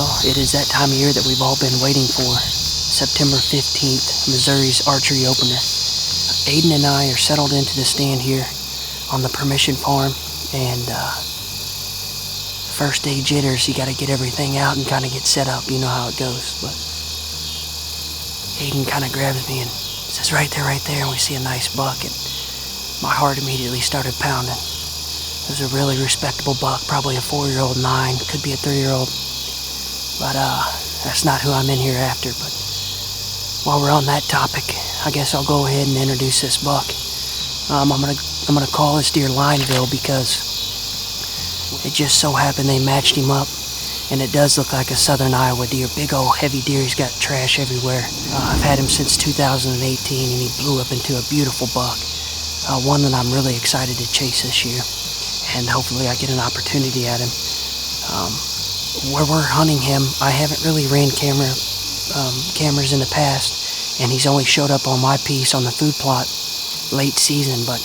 Well, it is that time of year that we've all been waiting for. September 15th, Missouri's archery opener. Aiden and I are settled into the stand here on the permission farm, and first day jitters, you gotta get everything out and kind of get set up. You know how it goes. But Aiden kind of grabs me and says, right there, and we see a nice buck, and my heart immediately started pounding. It was a really respectable buck, probably a 4-year-old 9, could be a 3-year-old, but that's not who I'm in here after. But while we're on that topic, I guess I'll go ahead and introduce this buck. I'm gonna call this deer Lineville because it just so happened they matched him up, and it does look like a southern Iowa deer. Big old heavy deer. He's got trash everywhere. I've had him since 2018, and he blew up into a beautiful buck, one that I'm really excited to chase this year, and hopefully I get an opportunity at him. Where we're hunting him, I haven't really ran cameras in the past, and he's only showed up on my piece on the food plot late season, but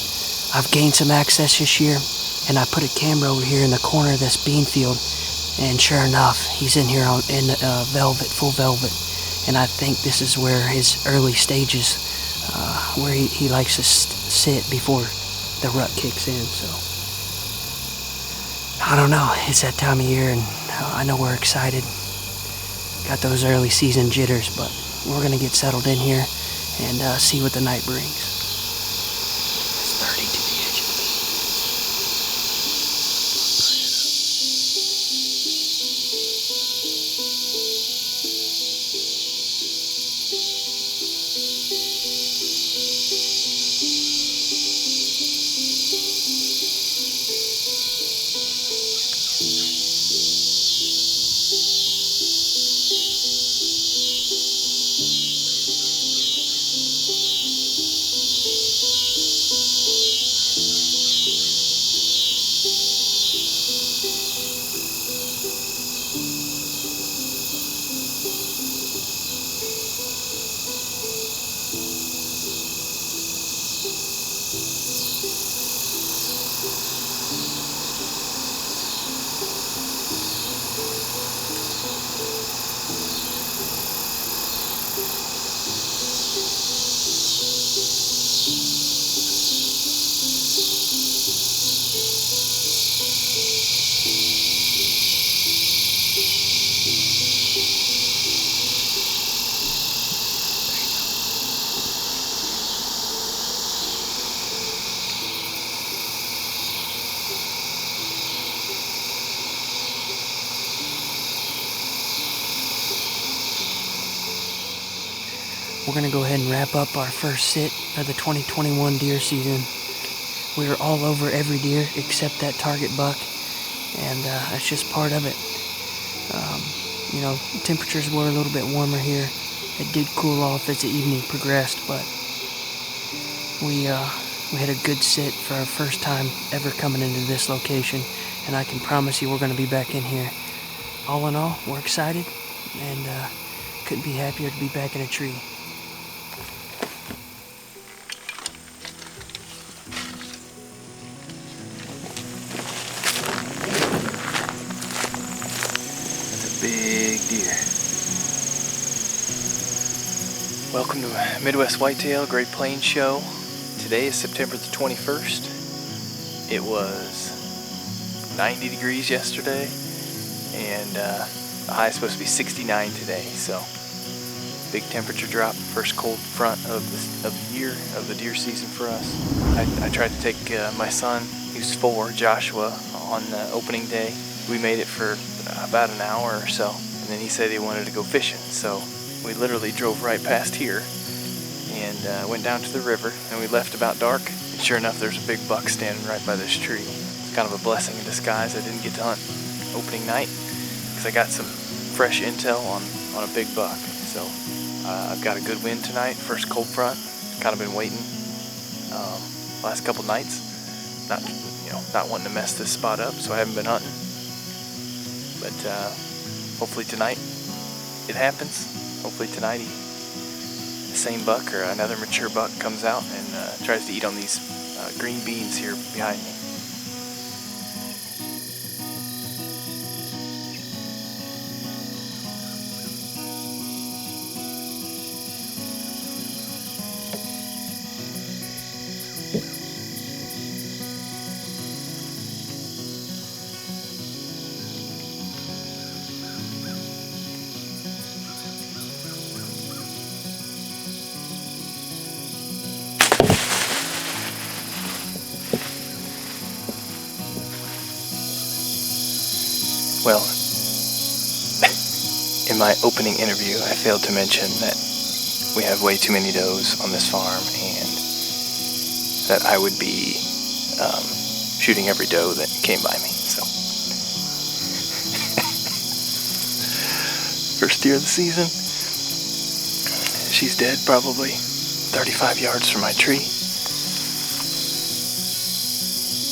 I've gained some access this year, and I put a camera over here in the corner of this bean field, and sure enough, he's in here in velvet, full velvet, and I think this is where his early stages, where he likes to sit before the rut kicks in. So I don't know, it's that time of year, and I know we're excited. Got those early season jitters, but we're gonna get settled in here and see what the night brings. It's 30 to the edge of the beam. We're going to go ahead and wrap up our first sit of the 2021 deer season. We were all over every deer except that target buck, and that's just part of it. Temperatures were a little bit warmer here. It did cool off as the evening progressed, but we had a good sit for our first time ever coming into this location, and I can promise you we're going to be back in here. All in all, we're excited, and couldn't be happier to be back in a tree. Big deer. Welcome to Midwest Whitetail Great Plains Show. Today is September the 21st. It was 90 degrees yesterday, and the high is supposed to be 69 today. So big temperature drop. First cold front of the year, of the deer season for us. I tried to take my son, who's 4, Joshua, on opening day. We made it for about an hour or so, and then he said he wanted to go fishing, so we literally drove right past here and went down to the river, and we left about dark, and sure enough there's a big buck standing right by this tree. It's kind of a blessing in disguise. I didn't get to hunt opening night because I got some fresh intel on a big buck. So I've got a good wind tonight, first cold front. Kind of been waiting last couple nights, not wanting to mess this spot up, so I haven't been hunting. But hopefully tonight it happens. Hopefully tonight the same buck or another mature buck comes out and tries to eat on these green beans here behind me. Well, in my opening interview, I failed to mention that we have way too many does on this farm and that I would be shooting every doe that came by me. So, first deer of the season. She's dead probably 35 yards from my tree.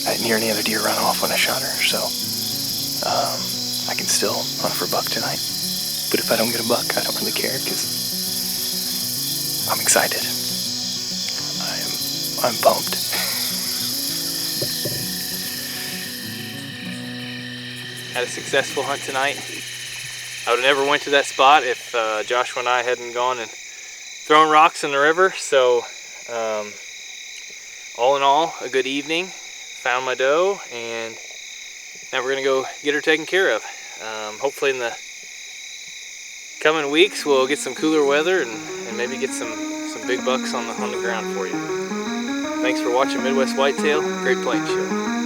I didn't hear any other deer run off when I shot her, so I can still hunt for a buck tonight. But if I don't get a buck, I don't really care because I'm excited. I'm pumped. Had a successful hunt tonight. I would have never went to that spot if Joshua and I hadn't gone and thrown rocks in the river. So all in all, a good evening. Found my doe, and now we're gonna go get her taken care of. Hopefully in the coming weeks we'll get some cooler weather and maybe get some big bucks on the ground for you. Thanks for watching Midwest Whitetail, Great Plains Show.